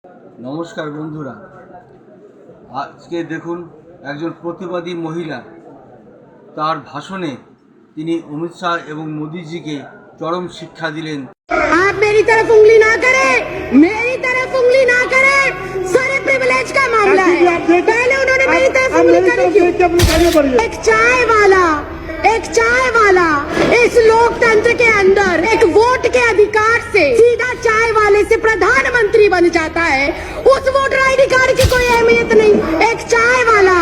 নমস্কার বন্ধুরা, আজকে দেখুন একজন প্রতিবাদী মহিলা তার ভাষণে তিনি অমিত শাহ এবং মোদিজিকে চরম শিক্ষা দিলেন। आप मेरी तरफ उंगली ना करें, मेरी तरफ उंगली ना करें, सारे प्रिविलेज का मामला है। पहले उन्होंने मेरी तरफ उंगली करी क्यों? एक चाय वाला इस लोकतंत्र के अंदर एक वोट के अधिकार से सीधा चाय वाले से प्रधानमंत्री बन जाता है। उस वोटर आईडी कार्ड की कोई अहमियत नहीं। एक चाय वाला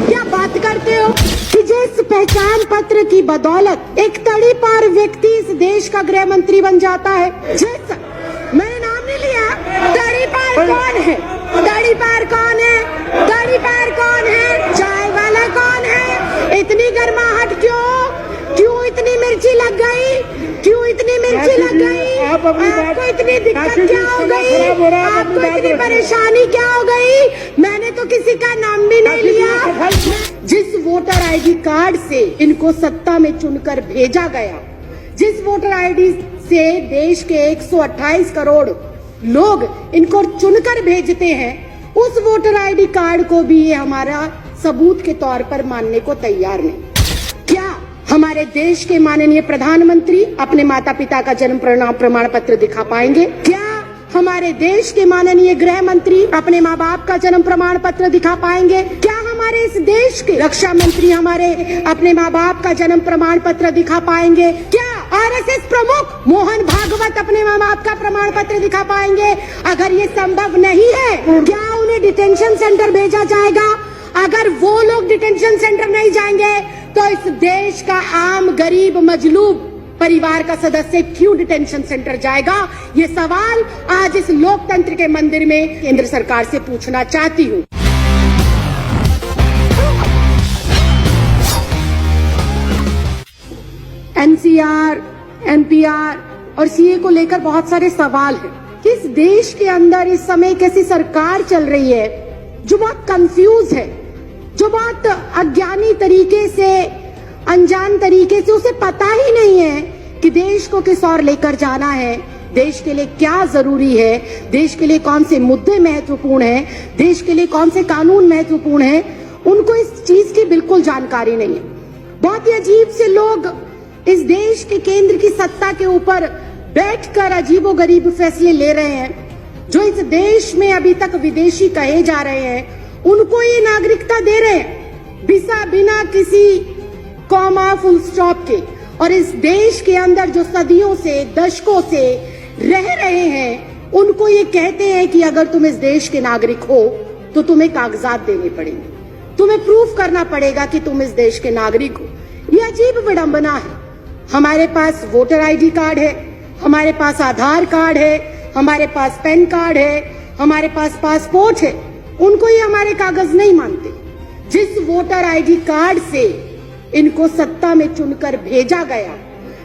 क्या बात करते हो कि जिस पहचान पत्र की बदौलत एक तड़ी पार व्यक्ति इस देश का गृह मंत्री बन जाता है। जिस मैंने नाम नहीं लिया, तड़ी पार कौन है? तड़ी पार कौन है? तड़ी पार कौन है? चाय वाला कौन है? इतनी गर्माहट क्यों? क्यों इतनी मिर्ची लग गई? क्यों इतनी मिर्ची लग गई? आपको इतनी दिक्कत क्या हो गई? आपको इतनी परेशानी क्या हो गई? मैंने तो किसी का नाम भी नहीं लिया। जिस वोटर आईडी कार्ड से इनको सत्ता में चुनकर भेजा गया, जिस वोटर आईडी से देश के 128 करोड़ लोग इनको चुनकर भेजते हैं, उस वोटर आईडी कार्ड को भी ये हमारा सबूत के तौर पर मानने को तैयार नहीं। क्या हमारे देश के माननीय प्रधानमंत्री अपने माता पिता का जन्म प्रमाण पत्र दिखा पाएंगे? क्या हमारे देश के माननीय गृह मंत्री अपने माँ बाप का जन्म प्रमाण पत्र दिखा पाएंगे? क्या हमारे इस देश के रक्षा मंत्री हमारे अपने माँ बाप का जन्म प्रमाण पत्र दिखा पाएंगे? क्या आरएसएस प्रमुख मोहन भागवत अपने माँ बाप का प्रमाण पत्र दिखा पाएंगे? अगर ये संभव नहीं है, क्या उन्हें डिटेंशन सेंटर भेजा जाएगा? अगर वो लोग डिटेंशन सेंटर नहीं जाएंगे तो इस देश का आम गरीब मजलूब परिवार का सदस्य क्यों डिटेंशन सेंटर जाएगा? ये सवाल आज इस लोकतंत्र के मंदिर में केंद्र सरकार से पूछना चाहती हूँ। एनसीआर, एनपीआर और सीए को लेकर बहुत सारे सवाल हैं। किस देश के अंदर इस समय कैसी सरकार चल रही है जो बहुत कंफ्यूज है, जो बहुत अज्ञानी तरीके से, अनजान तरीके से उसे पता ही नहीं है कि देश को किस ओर लेकर जाना है, देश के लिए क्या जरूरी है, देश के लिए कौन से मुद्दे महत्वपूर्ण हैं, देश के लिए कौन से कानून महत्वपूर्ण हैं। उनको इस चीज की बिल्कुल जानकारी नहीं है। बहुत ही अजीब से लोग इस देश के केंद्र की सत्ता के ऊपर बैठकर अजीबोगरीब फैसले ले रहे हैं। जो इस देश में अभी तक विदेशी कहे जा रहे हैं, उनको ये नागरिकता दे रहे हैं बिना किसी कॉमा फुल स्टॉप के। और इस देश के अंदर जो सदियों से, दशकों से रह रहे हैं, उनको ये कहते हैं कि अगर तुम इस देश के नागरिक हो तो तुम्हें कागजात देने पड़ेंगे, तुम्हें प्रूफ करना पड़ेगा कि तुम इस देश के नागरिक हो। ये अजीब विडंबना है। हमारे पास वोटर आईडी कार्ड है, हमारे पास आधार कार्ड है, हमारे पास पैन कार्ड है, हमारे पास पासपोर्ट है, उनको ये हमारे कागज नहीं मानते। जिस वोटर आईडी कार्ड से इनको सत्ता में चुनकर भेजा गया,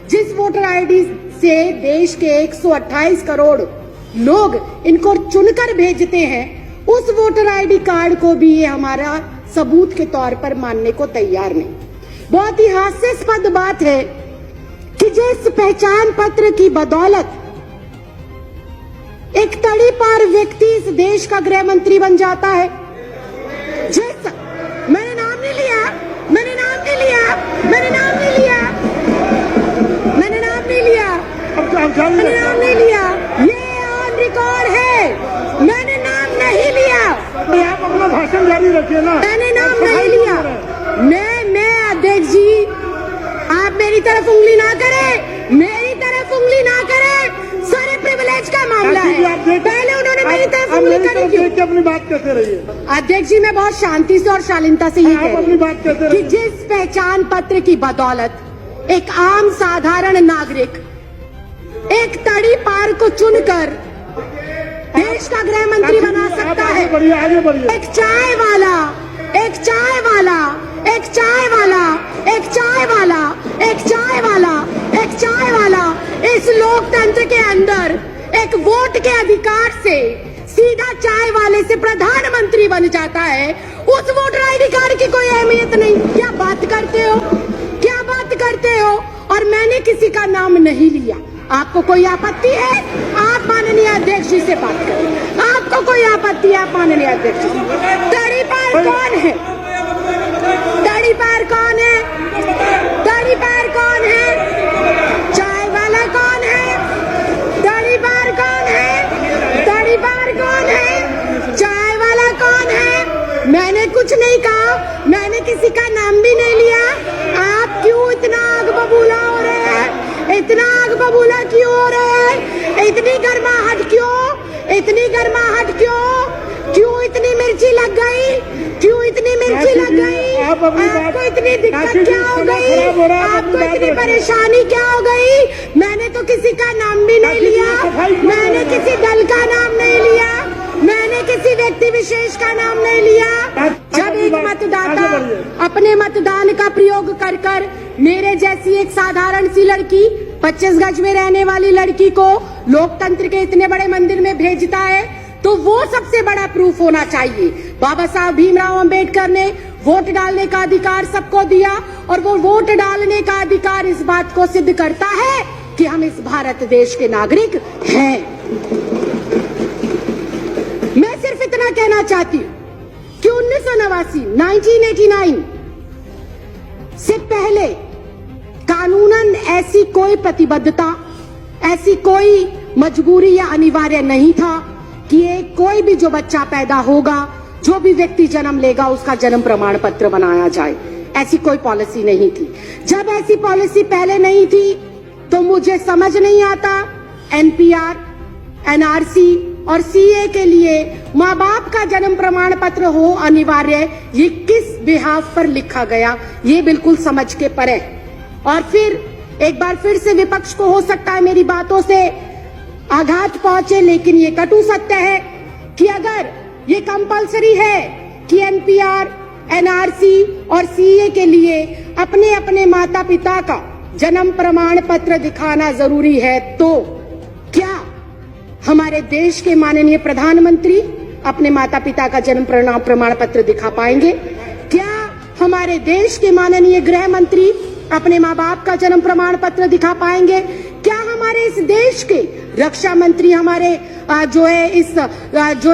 जिस वोटर आईडी से देश के 128 करोड़ लोग इनको चुनकर भेजते हैं, उस वोटर आईडी कार्ड को भी ये हमारा सबूत के तौर पर मानने को तैयार नहीं। बहुत ही हास्यास्पद बात है कि जिस पहचान पत्र की बदौलत एक तड़ी पार व्यक्ति इस देश का गृह मंत्री बन जाता है। मैंने नाम नहीं लिया, मैंने नाम नहीं लिया, मैंने नाम नहीं लिया, मैंने नाम नहीं लिया, मैंने नाम नहीं लिया, ये ऑन रिकॉर्ड है। मैंने नाम नहीं लिया। आप अपना भाषण जारी रखिए ना। मैंने नाम नहीं लिया। मैं अध्यक्ष जी, आप मेरी तरफ उंगली ना करें, मेरी तरफ उंगली ना करें, सारे प्रिविलेज का मामला है। पहले उन्होंने मेरी तरफ उंगली करी क्यों? अपनी बात कहते रहिए। अध्यक्ष जी, मैं बहुत शांति से और शालीनता से ये कह अपनी बात कहते रही कि जिस पहचान पत्र की बदौलत एक आम साधारण नागरिक एक तड़ी पार को चुनकर देश का गृह मंत्री बना सकता है। आगे बढ़िए। एक चाय वाला इस लोकतंत्र के अंदर एक वोट के अधिकार से सीधा चाय वाले से प्रधानमंत्री बन जाता है। उस वोटर आईडी कार्ड की कोई अहमियत नहीं। क्या बात करते हो? और मैंने किसी का नाम नहीं लिया। आपको कोई आपत्ति है? आप माननीय अध्यक्ष जी से बात करें। आपको कोई आपत्ति है? आप माननीय अध्यक्ष जी। तड़ीपार कौन है? तड़ीपार कौन है? तड़ीपार कौन है? चाय वाला कौन है? तड़ीपार कौन है? तड़ीपार कौन है? चाय वाला कौन है? मैंने कुछ नहीं कहा, मैंने किसी का नाम भी नहीं लिया। आप क्यों इतना आग बबूला हो रहे हैं? इतना आग बबूला क्यों हो रहे हैं? इतनी गर्माहट क्यों? इतनी गर्माहट क्यों? क्यों इतनी मिर्ची लग गई? क्यों इतनी मिर्ची लग गई? आपको इतनी दिक्कत क्या हो गई? आपको इतनी परेशानी क्या हो गई? मैंने तो किसी का नाम भी नहीं लिया, मैंने किसी दल का नाम नहीं लिया, मैंने किसी व्यक्ति विशेष का नाम नहीं लिया। जब एक मतदाता अपने मतदान का प्रयोग कर कर मेरे जैसी एक साधारण सी लड़की 25 गज में रहने वाली लड़की को लोकतंत्र के इतने बड़े मंदिर में भेजता है, तो वो सबसे बड़ा प्रूफ होना चाहिए। बाबा साहब भीमराव अंबेडकर ने वोट डालने का अधिकार सबको दिया, और वो वोट डालने का अधिकार इस बात को सिद्ध करता है कि हम इस भारत देश के नागरिक हैं। मैं सिर्फ इतना कहना चाहती हूँ कि 1989 से पहले कानूनन ऐसी कोई प्रतिबद्धता, ऐसी कोई मजबूरी या अनिवार्य नहीं था कि कोई भी जो बच्चा पैदा होगा, जो भी व्यक्ति जन्म लेगा, उसका जन्म प्रमाण पत्र बनाया जाए। ऐसी कोई पॉलिसी नहीं थी। जब ऐसी पॉलिसी पहले नहीं थी तो मुझे समझ नहीं आता एनपीआर, एनआरसी और सीए के लिए माँ बाप का जन्म प्रमाण पत्र हो अनिवार्य, ये किस बिहाफ पर लिखा गया, ये बिल्कुल समझ के परे। और फिर एक बार फिर से विपक्ष को हो सकता है मेरी बातों से आघात पहुंचे, लेकिन ये कटु सत्य है कि अगर ये कंपलसरी है कि एनपीआर, एनआरसी और सीए के लिए अपने अपने माता पिता का जन्म प्रमाण पत्र दिखाना जरूरी है, तो क्या हमारे देश के माननीय प्रधानमंत्री अपने माता पिता का जन्म प्रमाण पत्र दिखा पाएंगे? क्या हमारे देश के माननीय गृह मंत्री अपने माँ बाप का जन्म प्रमाण पत्र दिखा पाएंगे? क्या हमारे इस देश के रक्षा मंत्री हमारे जो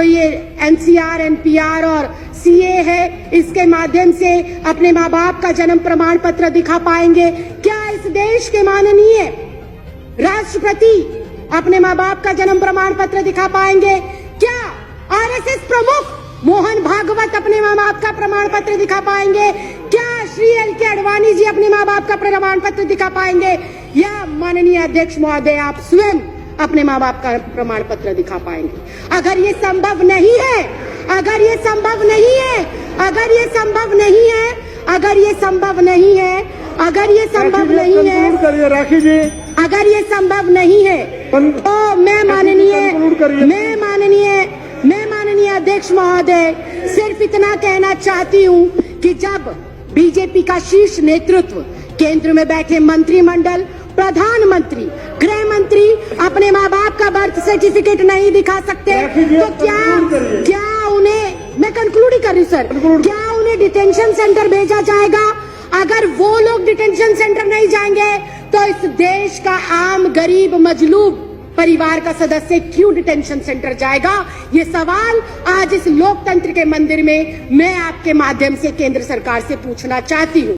ये एनसीआर, एनपीआर और सीए है, इसके माध्यम से अपने माँ बाप का जन्म प्रमाण पत्र दिखा पाएंगे? क्या इस देश के माननीय राष्ट्रपति अपने माँ बाप का जन्म प्रमाण पत्र दिखा पाएंगे? क्या आरएसएस प्रमुख मोहन भागवत अपने माँ बाप का प्रमाण पत्र दिखा पाएंगे? क्या श्री एल.के. आडवाणी जी अपने माँ बाप का प्रमाण पत्र दिखा पाएंगे? या माननीय अध्यक्ष महोदय आप स्वयं अपने माँ बाप का प्रमाण पत्र दिखा पाएंगे? अगर ये संभव नहीं है, अगर ये संभव नहीं है, अगर ये संभव नहीं है, अगर ये संभव नहीं है, अगर ये संभव नहीं है, राखी जी, अगर ये संभव नहीं है, तो मैं माननीय अध्यक्ष महोदय सिर्फ इतना कहना चाहती हूँ कि जब बीजेपी का शीर्ष नेतृत्व, केंद्र में बैठे मंत्रिमंडल, प्रधानमंत्री, गृह मंत्री अपने माँ बाप का बर्थ सर्टिफिकेट नहीं दिखा सकते, तो क्या उन्हें, मैं कंक्लूड ही कर रही हूँ सर, क्या उन्हें डिटेंशन सेंटर भेजा जाएगा? अगर वो लोग डिटेंशन सेंटर नहीं जाएंगे तो इस देश का आम गरीब मजलूब परिवार का सदस्य क्यों डिटेंशन सेंटर जाएगा? ये सवाल आज इस लोकतंत्र के मंदिर में मैं आपके माध्यम से केंद्र सरकार से पूछना चाहती हूँ।